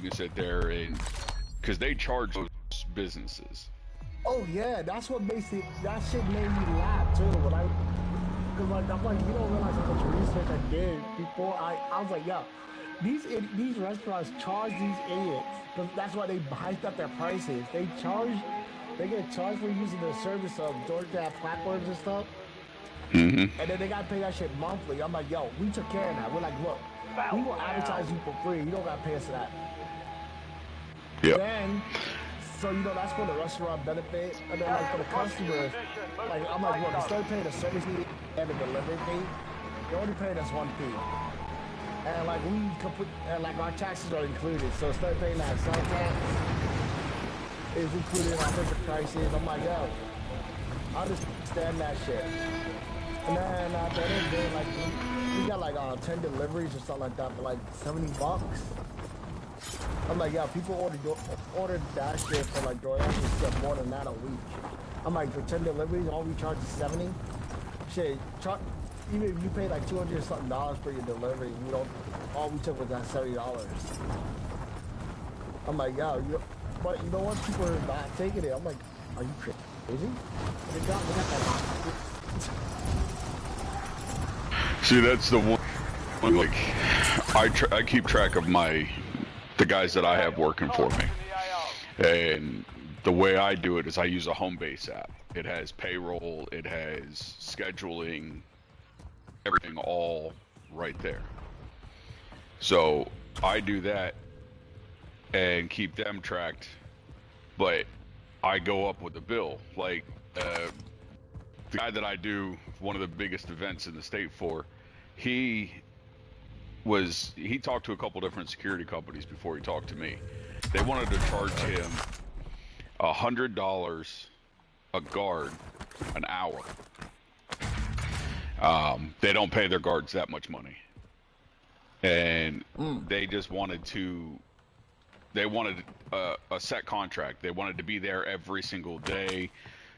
can sit there and because they charge those businesses. Oh yeah, that's what makes it. That shit made me laugh too. When I, cause like I'm like, you don't realize how much research I did before I was like, yeah, these restaurants charge these idiots because that's why they hiked up their prices. They get charged for using the service of DoorDash platforms and stuff, Hmm. and then they gotta pay that shit monthly. I'm like, yo, we took care of that. We're like, look, we will advertise you for free. You don't gotta pay us for that. Yep. Then, so that's for the restaurant benefit, and then like for the customers, like I'm like, look, instead of paying the service fee and the delivery fee, you're only paying us one fee, and like we complete, and like our taxes are included. So instead of paying that sales tax, is included in our purchase prices. I'm like, yo, I understand that shit. And then at the end of the day, like we got like 10 deliveries or something like that for like $70. I'm like, yeah, people ordered that shit for like DoorDash and get more than that a week. I'm like, for 10 deliveries, all we charge is 70. Shit, even if you pay like 200 something dollars for your delivery, all we took was that $70. I'm like, yeah, but you know what? People are not taking it. I'm like, are you crazy? They got that. See, that's the one. Like, I keep track of the guys that I have working for me, and the way I do it is I use a home base app. It has payroll, it has scheduling, everything all right there. So I do that and keep them tracked, but I go up with the bill. Like the guy that I do one of the biggest events in the state for, he talked to a couple different security companies before he talked to me. They wanted to charge him $100 a guard an hour. They don't pay their guards that much money, and they just wanted a set contract. They wanted to be there every single day.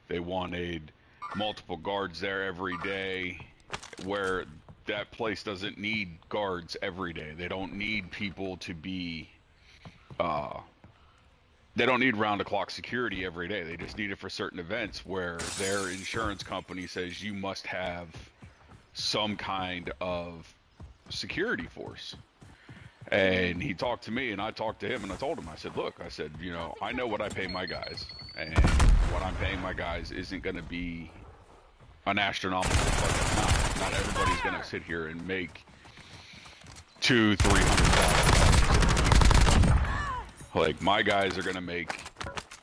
They wanted multiple guards there every day, where that place doesn't need guards every day. They don't need people to be they don't need round-the-clock security every day. They just need it for certain events where their insurance company says you must have some kind of security force. And he talked to me, and I talked to him, and I told him, I said, look, I said, I know what I pay my guys, and what I'm paying my guys isn't going to be an astronomical fucking amount. Not everybody's going to sit here and make $200-300. Like, my guys are going to make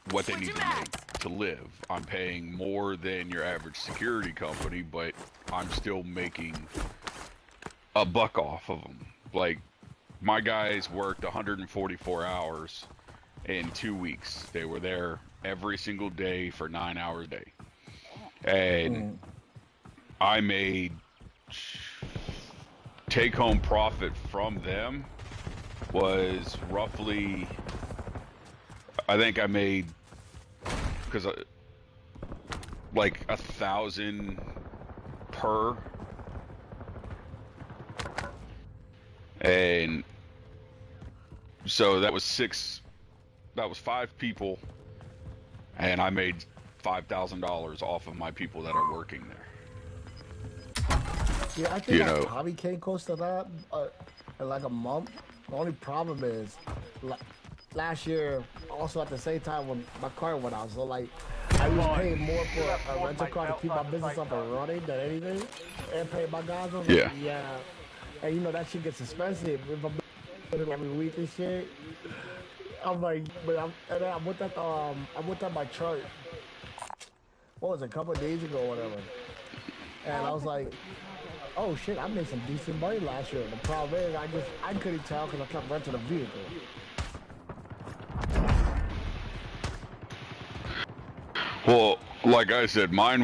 what they need to make to live. I'm paying more than your average security company, but I'm still making a buck off of them. Like, my guys worked 144 hours in 2 weeks. They were there every single day for 9 hours a day. And I made take-home profit from them was roughly, I think I made, because like 1,000 per, and so that was 5 people, and I made $5,000 off of my people that are working there. Yeah, I think I probably came close to that in like a month. The only problem is, last year, also at the same time when my car went out, so like, I was paying more for a rental car to keep my business up and running than anything, and pay my guys. I was like, yeah. And that shit gets expensive. If I'm doing it every week and shit, I'm like, and then I looked at my chart. What was it, a couple of days ago or whatever, and I was like, oh shit, I made some decent money last year. The problem is, I couldn't tell because I kept renting a vehicle. Well, like I said, my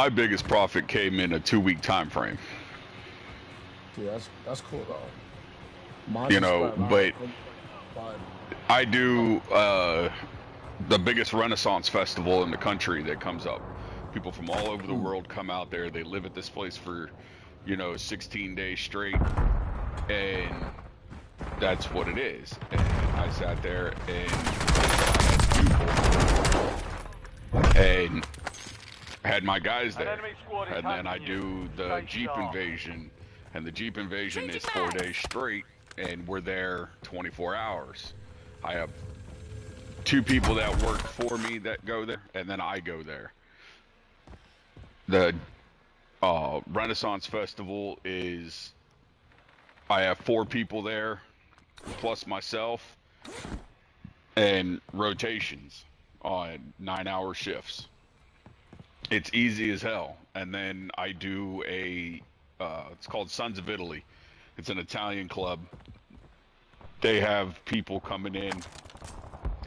biggest profit came in a 2-week time frame. Yeah, that's cool though. But I do the biggest Renaissance festival in the country that comes up. People from all over the world come out there. They live at this place for, 16 days straight. And that's what it is. And I sat there and I had my guys there, and then I do the Jeep invasion, and the Jeep invasion is 4 days straight, and we're there 24 hours. I have 2 people that work for me that go there, and then I go there. The Renaissance Festival is, I have 4 people there, plus myself, and rotations on 9-hour shifts. It's easy as hell. And then I do it's called Sons of Italy. It's an Italian club. They have people coming in.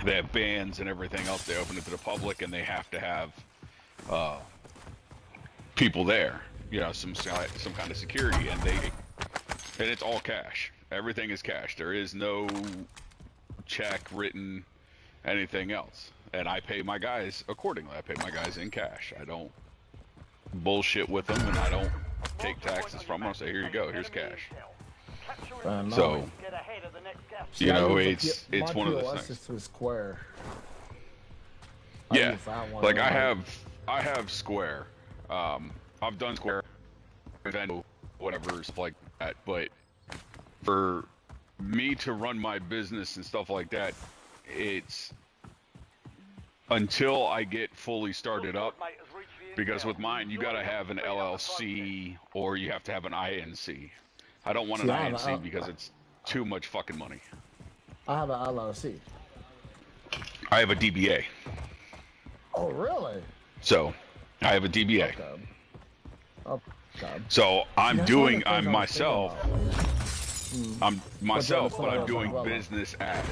They have bands and everything else. They open it to the public, and they have to have people there. You know, some kind of security, and it's all cash. Everything is cash. There is no check written, anything else. And I pay my guys accordingly. I pay my guys in cash. I don't bullshit with them, and I don't take taxes from them. I say, here you go, here's cash. So, you know, it's one of those things. To Square. Yeah, like I have Square. I've done Square, whatever, stuff like that. But for me to run my business and stuff like that, it's until I get fully started up, because with mine you gotta have an LLC or you have to have an INC. I don't want an INC because it's too much fucking money. I have an LLC. I have a DBA. Oh really? So I have a DBA. Okay. Okay. So I'm myself. I'm myself, but I'm doing business as.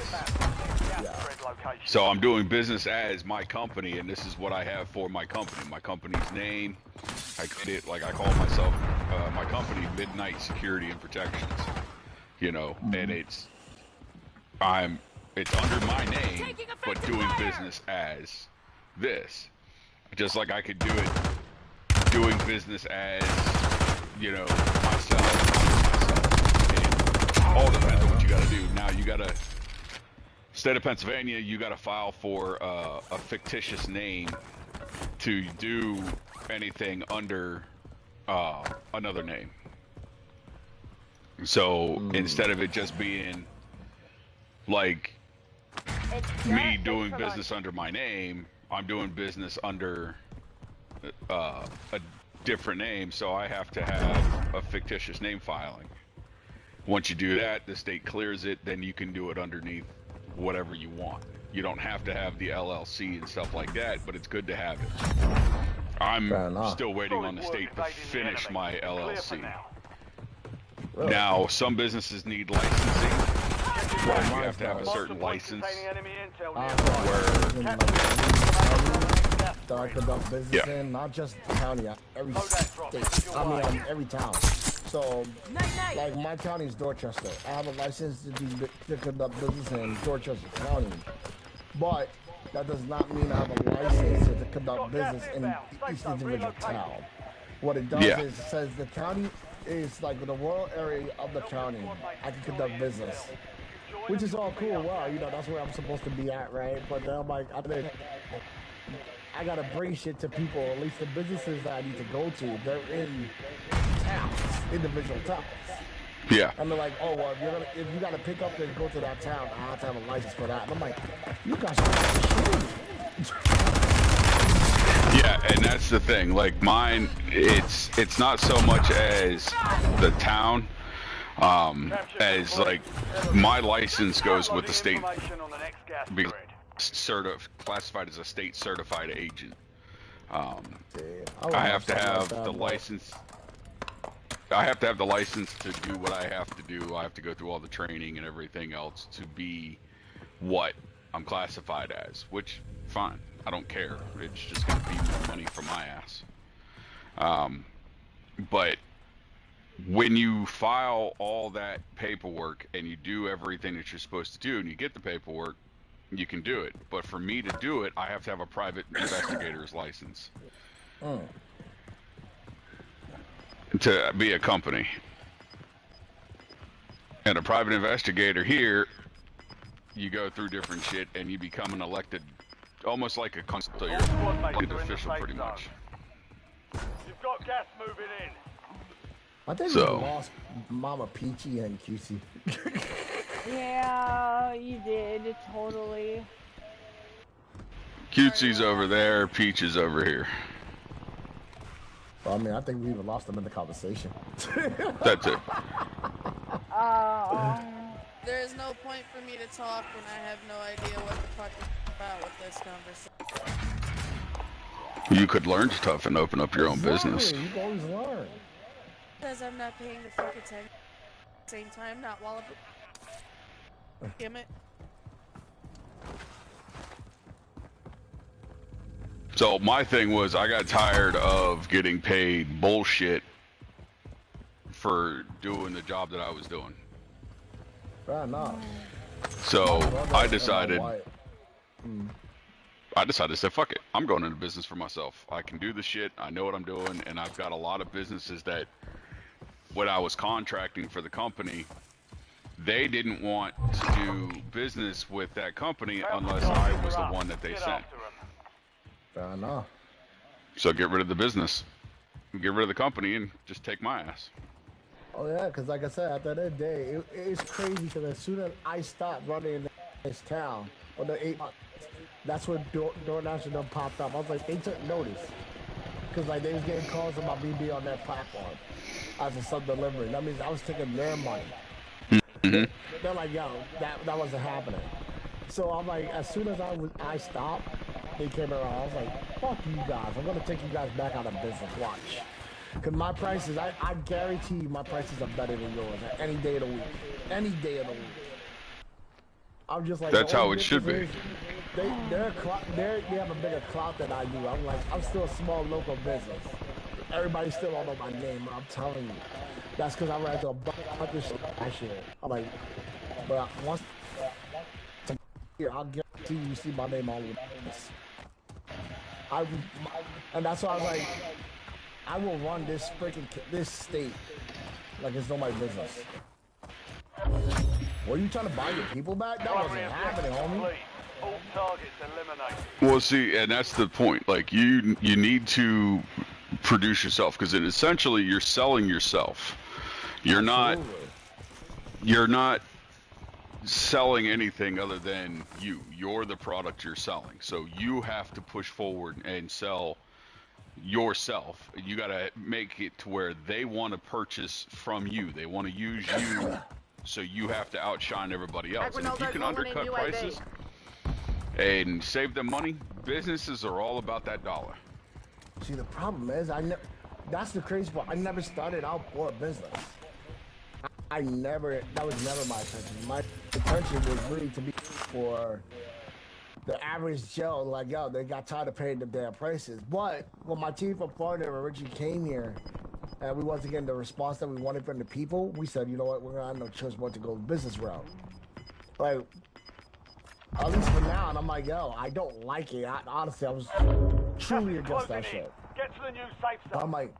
So I'm doing business as my company, and this is what I have for my company. My company's name, I create it, like I call myself, my company, Midnight Security and Protections. You know, and it's under my name, but doing business as this. Just like I could do it doing business as, you know, myself. All depends on what you gotta do. Now you gotta, state of Pennsylvania, you gotta file for a fictitious name to do anything under another name. So instead of it just being like me doing business under my name, I'm doing business under a different name, so I have to have a fictitious name filing. Once you do that, the state clears it, then you can do it underneath whatever you want. You don't have to have the LLC and stuff like that, but it's good to have it. I'm still waiting on the state to finish my LLC. Really? Now, some businesses need licensing. You have to have a certain license that I conduct business in, not just the county, every state, every town. So, like my county is Dorchester. I have a license to conduct business in Dorchester County, but that does not mean I have a license to conduct business in each individual town. What it does is it says the county is like the rural area of the county. I can conduct business, which is all cool. Wow, you know, that's where I'm supposed to be at, right? But then I'm like, I gotta bring shit to people, at least the businesses that I need to go to. They're in towns, individual towns. Yeah. And they're like, oh, well, if you gotta pick up and go to that town, I have to have a license for that. And I'm like, you guys are shitty. Yeah, and that's the thing. Like mine, it's not so much as the town, as like my license goes with the state, because classified as a state certified agent. I have to have the license. I have to have the license to do what I have to do. I have to go through all the training and everything else to be what I'm classified as, which fine. I don't care. It's just going to be more money for my ass. But when you file all that paperwork and you do everything that you're supposed to do and you get the paperwork, you can do it. But for me to do it, I have to have a private investigator's license to be a company. And a private investigator here, you go through different shit and you become an elected, almost like a consul. So you're an elected official pretty much. You've got gas moving in. I think we lost Mama Peachy and QC. Yeah, you did, totally. Cutesie's over there, Peach is over here. Well, I mean, I think we even lost them in the conversation. That's it. There is no point for me to talk when I have no idea what the fuck is about with this conversation. You could learn stuff and open up your own business. You can always learn. Because I'm not paying the fuck attention at the same time, not while I'm... Damn it. So my thing was I got tired of getting paid bullshit for doing the job that I was doing. Fair enough. So I decided to say, fuck it. I'm going into business for myself. I can do the shit. I know what I'm doing. And I've got a lot of businesses that when I was contracting for the company, they didn't want to do business with that company unless I was the one that they sent. Fair enough. So get rid of the business. Get rid of the company and just take my ass. Oh yeah, because like I said, at the end of the day, it's crazy because as soon as I stopped running in this town, or the 8 months, that's when DoorDash and popped up. I was like, they took notice. Because like they was getting calls about me being on their platform as a sub delivery. That means I was taking their money. They're like, yo, that wasn't happening. So I'm like, as soon as I stopped, they came around. I was like, fuck you guys. I'm gonna take you guys back out of business. Watch. Cause my prices, I guarantee you my prices are better than yours any day of the week. Any day of the week. I'm just like, that's how it should be. They have a bigger clout than I do. I'm like, I'm still a small local business. Everybody still don't know my name, I'm telling you. That's because I ran into a bunch of shit last year. I'm like, but once here, I'll guarantee you see my name all over this. And that's why I was like, I will run this state like it's nobody's business. Were you trying to buy your people back? That wasn't happening, homie. All targets eliminated. Well, see, and that's the point. Like, you need to produce yourself, because essentially you're selling yourself. You're not selling anything other than you. You're the product you're selling. So you have to push forward and sell yourself. You got to make it to where they want to purchase from you. They want to use you. So you have to outshine everybody else. And if you can undercut prices and save them money, businesses are all about that dollar. See, the problem is, that's the crazy part. I never started out for a business. That was never my intention. My intention was really to be for the average Joe, like, yo, they got tired of paying the damn prices. But when my team from Florida originally came here, and we wasn't getting the response that we wanted from the people, we said, you know what, we're gonna have no choice but to go the business route. Like, at least for now, and I'm like, yo, I don't like it. Honestly, I was truly against that shit. Get to the new safe zone. I'm like,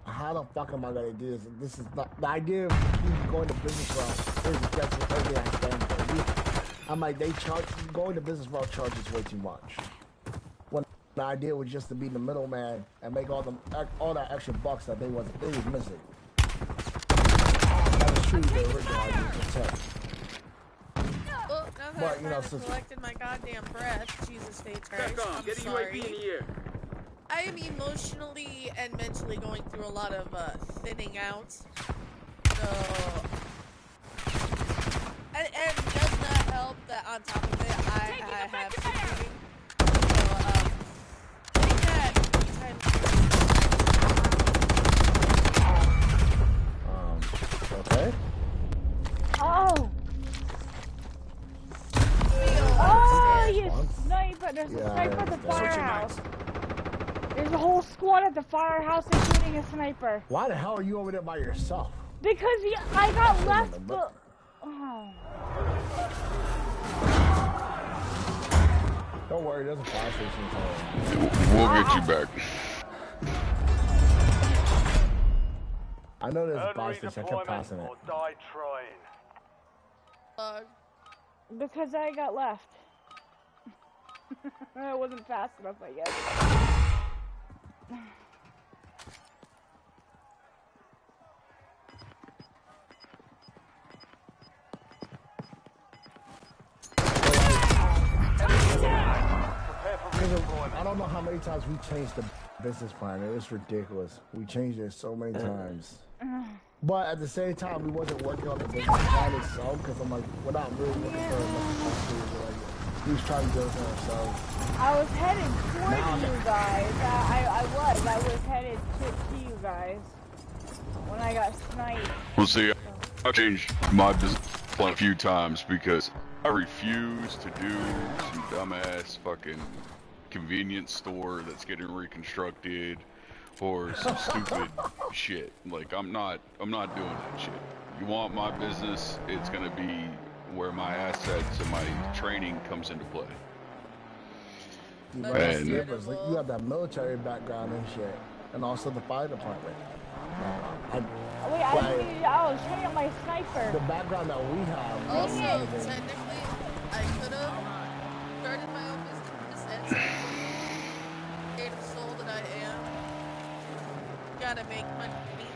how the fuck am I gonna do this? This is not the idea of you going to business route is against everything I stand for. I'm like, going to business route charges way too much. When the idea was just to be the middleman and make all that extra bucks that they was missing. That was truly the original idea to tell. Well, now that I've collected my goddamn breath, Jesus Christ, I'm sorry. I am emotionally and mentally going through a lot of thinning out. So, and it does not help that on top of it, I have something. So, I think that okay. Oh! Oh, you sniper! There's a sniper at the firehouse. There's a whole squad at the firehouse, including a sniper. Why the hell are you over there by yourself? Because I got left. Oh. Don't worry, there's a fire station. We'll get you back. I know there's a fire station. I kept passing it. Or die trying. Because I got left. I wasn't fast enough, I guess. I don't know how many times we changed the business plan. It was ridiculous. We changed it so many times. But at the same time, we wasn't working on the business plan itself because I'm like, we're not really looking for we was trying to do it for ourselves. I was headed towards you guys. I was headed to you guys when I got sniped. Well, see, I changed my business plan a few times because I refuse to do some dumbass fucking convenience store that's getting reconstructed or some stupid shit. Like I'm not doing that shit. You want my business, it's gonna be where my assets and my training comes into play. And you have that military background and shit, and also the fire department. Wait, I was training my sniper. The background that we have. Also, technically, I could have started my own business and creative soul that I am. Gotta make money,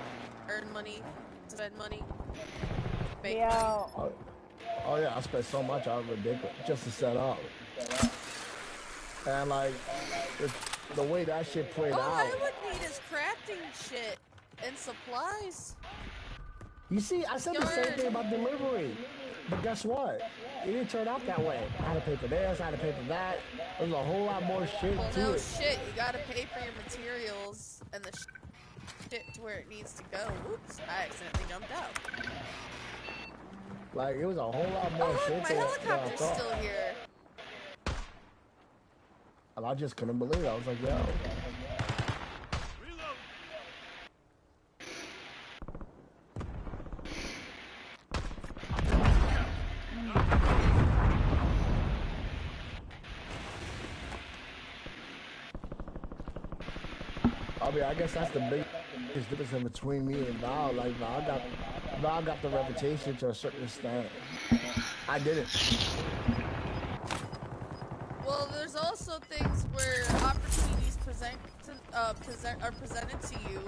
earn money, spend money, make money. Oh yeah, I spent so much on ridiculous just to set up. And like, the way that shit played out. All I would need is crafting shit and supplies. You see, I said the same thing about delivery. But guess what? It didn't turn out that way. I had to pay for this, I had to pay for that. There's a whole lot more shit to it. Well, no shit. You gotta pay for your materials and the shit to where it needs to go. Oops, I accidentally jumped out. Like, it was a whole lot more shit to it. My helicopter's still here. And I just couldn't believe it. I was like, yo. I mean, I guess that's the biggest difference in between me and Val. Like, Val got the reputation to a certain extent. I didn't. Well, there's also things where opportunities are presented to you,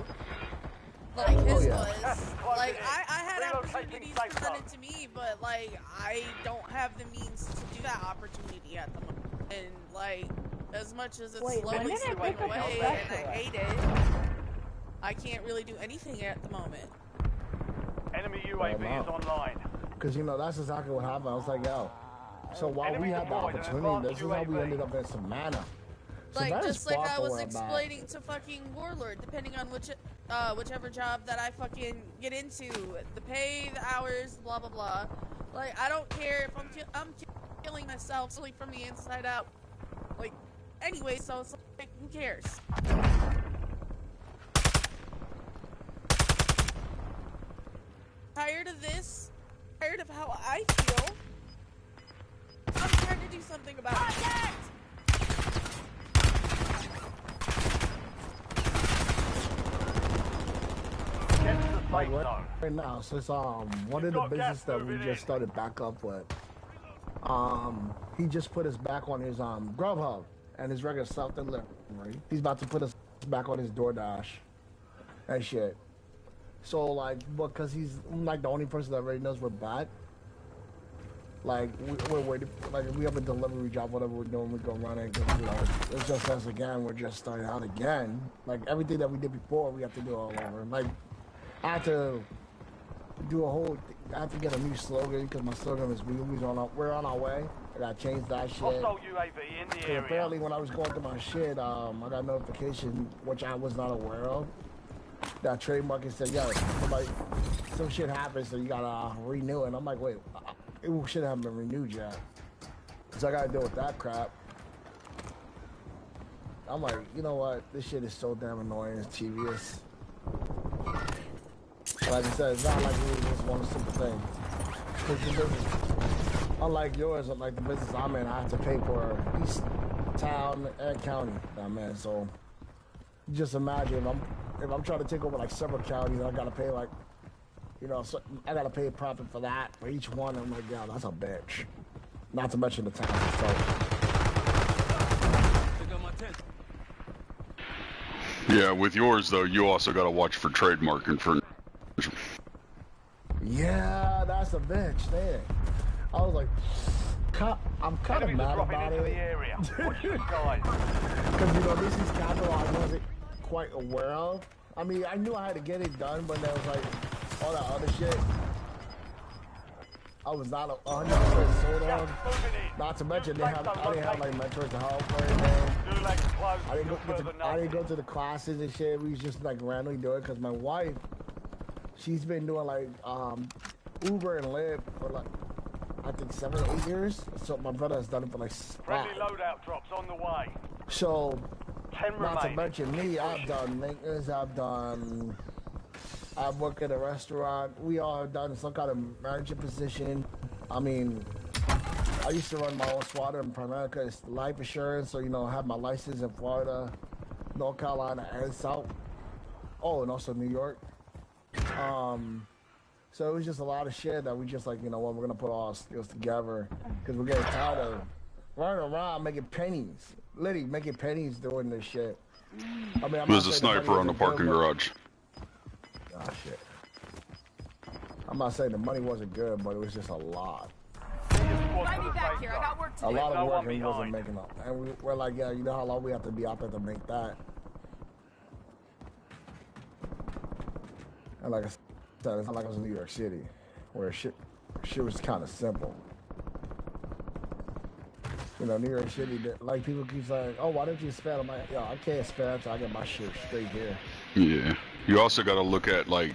like his was. Like, I had opportunities presented to me, but, like, I don't have the means to do that opportunity at the moment. And, like, as much as it's slowly slipping away and I hate it, I can't really do anything at the moment. Enemy UAV is online. Because, you know, that's exactly what happened. I was like, yo. So while we had the opportunity, this is how we ended up in Savannah. Like, just like I was explaining to fucking Warlord, depending on whichever job that I fucking get into, the pay, the hours, blah blah blah. Like, I don't care if I'm killing myself solely from the inside out. Like, anyway, so it's like, who cares? Tired of this, tired of how I feel. I'm trying to do something about it. Like right now, since one of the business that we just started back up with, he just put us back on his Grubhub and his regular self-delivery. He's about to put us back on his DoorDash and shit. So like, because he's like the only person that already knows we're back. Like we're waiting. Like if we have a delivery job, whatever we're doing, we go run it. You know, it's just us again. We're just starting out again. Like everything that we did before, we have to do all over. Like I have to do a whole. I have to get a new slogan because my slogan is we're on our way. I gotta change that shit. Hostile UAV in the area. Apparently, when I was going through my shit, I got a notification which I was not aware of. That trademark said, "Yo, some shit happened, so you gotta renew it." And I'm like, "Wait, it should have been renewed yet." So I gotta deal with that crap. I'm like, you know what? This shit is so damn annoying. It's tedious. Like I said, it's not like we just want a simple thing. Unlike yours, like the business I'm in, I have to pay for each town and county that I'm in. So just imagine if I'm trying to take over like several counties, I gotta pay like, You know, so I gotta pay a profit for that for each one. I'm like, yeah, that's a bitch. Not to mention the tax itself. Yeah, with yours though, you also gotta watch for trademark infringement. Yeah, that's a bitch. Damn. I was like, I'm kind of mad about it. Because, you know, this is capital I wasn't quite aware of. I mean, I knew I had to get it done, but there was like all that other shit I was not 100% sold on. Not to mention, I didn't have like mentors to help or anything. I didn't go to the classes and shit. We was just like randomly doing it because my wife, she's been doing like Uber and Lyft for like, I think 7 or 8 years. So my brother has done it for like 5. Friendly loadout drops on the way. So, not to mention me, I've done maintenance, I've worked at a restaurant. We all have done some kind of management position. I mean, I used to run my own swatter in Primerica. It's life insurance, so, you know, I have my license in Florida, North Carolina, and South. Oh, and also New York. So it was just a lot of shit that we just like, you know what, we're going to put all our skills together because we're getting tired of running around making pennies. Literally making pennies doing this shit. I mean, There's a sniper on the parking garage. Oh, shit. I'm not saying the money wasn't good, but it was just a lot. Back here. I got work to do. A lot of work and we wasn't making up. And we're like, yeah, you know how long we have to be out there to make that? And like I said, it's not like I was in New York City, where shit was kind of simple. You know, New York City, like people keep saying, oh, why don't you spend? I'm like, yo, I can't spend until I get my shit straight here. Yeah. You also got to look at like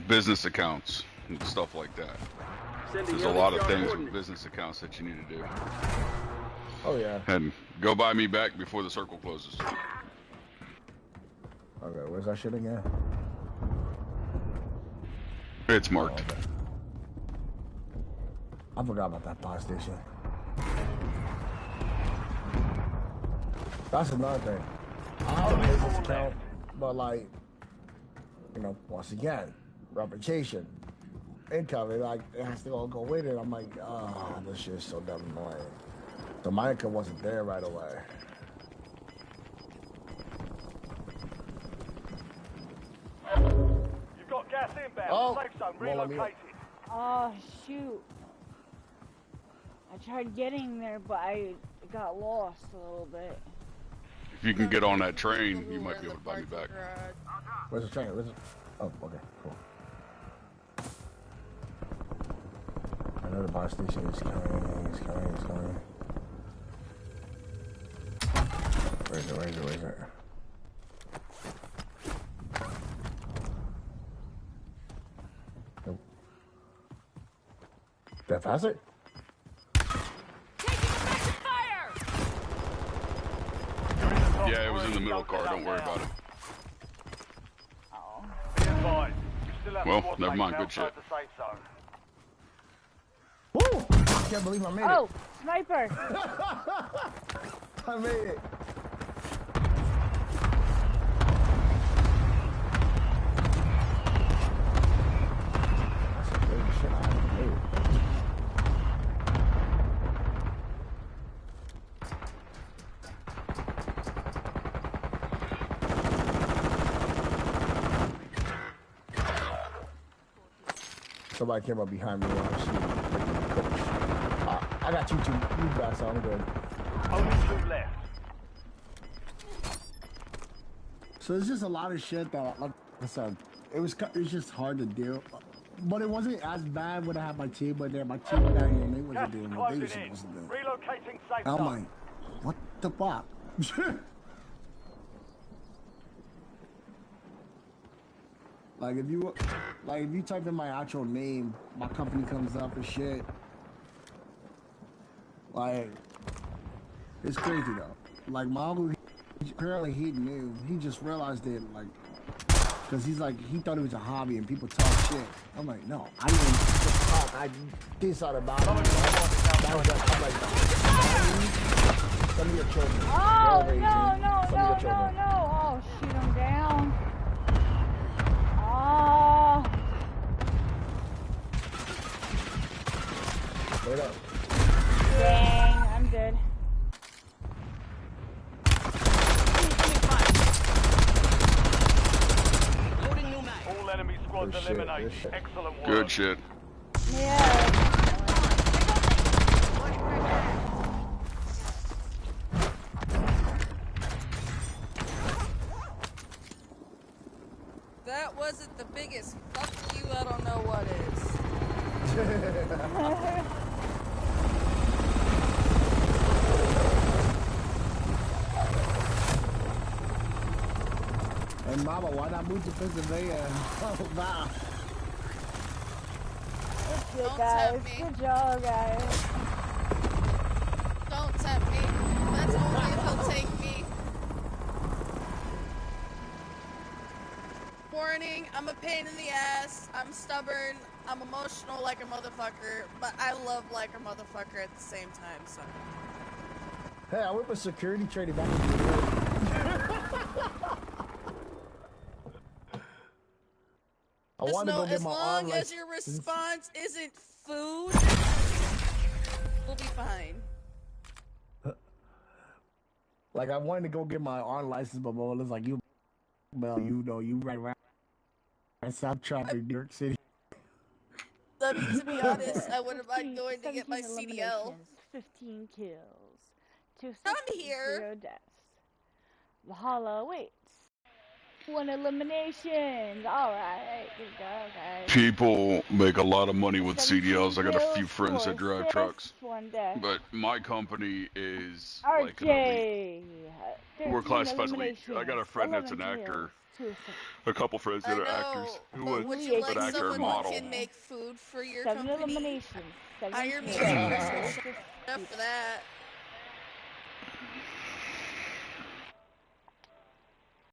business accounts and stuff like that. There's a lot of things with business accounts that you need to do. Oh yeah. And go buy me back before the circle closes. Okay, where's that shit again? It's marked. Oh, okay. I forgot about that fire station. That's another thing. I have a business account, but like, you know, once again, reputation, income, it has to all go with it. I'm like, oh, this shit is so damn annoying. So my income wasn't there right away. You've got gas inbound. Oh, Safe zone relocated. Oh, shoot. I tried getting there, but I got lost a little bit. If you can get on that train, you might be able to buy me back. Where's the train? Where's it? Oh, okay, cool. I know the bus station is coming, it's coming, it's coming. Where is it, where is it, where is it? Nope. Did I pass it? Yeah, it was in the middle car, don't worry about it. Well, never mind, good shit. Woo! I can't believe I made it. Oh, sniper! I made it. That's a big shit I made. Somebody came up behind me while I was shooting. I got you two. You guys, I'm good. Only 2 left. So it's just a lot of shit that, like I said, it was just hard to deal. But it wasn't as bad when I had my team, but then my team down here, and they wasn't doing what they were supposed to do. Relocating safe I'm zone. like, what the fuck? Like if you type in my actual name, my company comes up and shit. Like, it's crazy though. Like my uncle, apparently he knew. He just realized it, like, cause he's like, he thought it was a hobby and people talk shit. I'm like, no, I didn't just talk. I did something about it. I'm like, some of your children. Oh, no. Oh, shoot, I'm down. Oh. Dang, I'm dead. All enemy squads eliminated. Excellent work. Good shit. Yeah. That wasn't the biggest fuck you, I don't know what is. Hey, Mama, why not move to Pennsylvania? Oh, nah. Good guys. Good job, guys. Don't tempt me. That's only if he'll take me. Warning, I'm a pain in the ass. I'm stubborn. I'm emotional like a motherfucker. But I love like a motherfucker at the same time, so. Hey, I went for security training back in I wanted to go get my arm. As long as your response isn't food, we'll be fine. Like, I wanted to go get my arm license, but Mola's like, you know, you right around South Traffic, New York City. To be honest, I wouldn't mind going to get my CDL. 15 kills. 2 I'm here. 0 deaths. Valhalla waits. 1 elimination. Alright, good job, guys. People make a lot of money with CDLs. I got a few friends that 4 drive assists, trucks. 1 death. But my company is RJ, like an elite. We're classified as elite. I got a friend that's an actor. A couple friends that are actors. Who was would you like an actor and someone who model. can make food for your 7 company? eliminations. 7 Hire me kills. for that.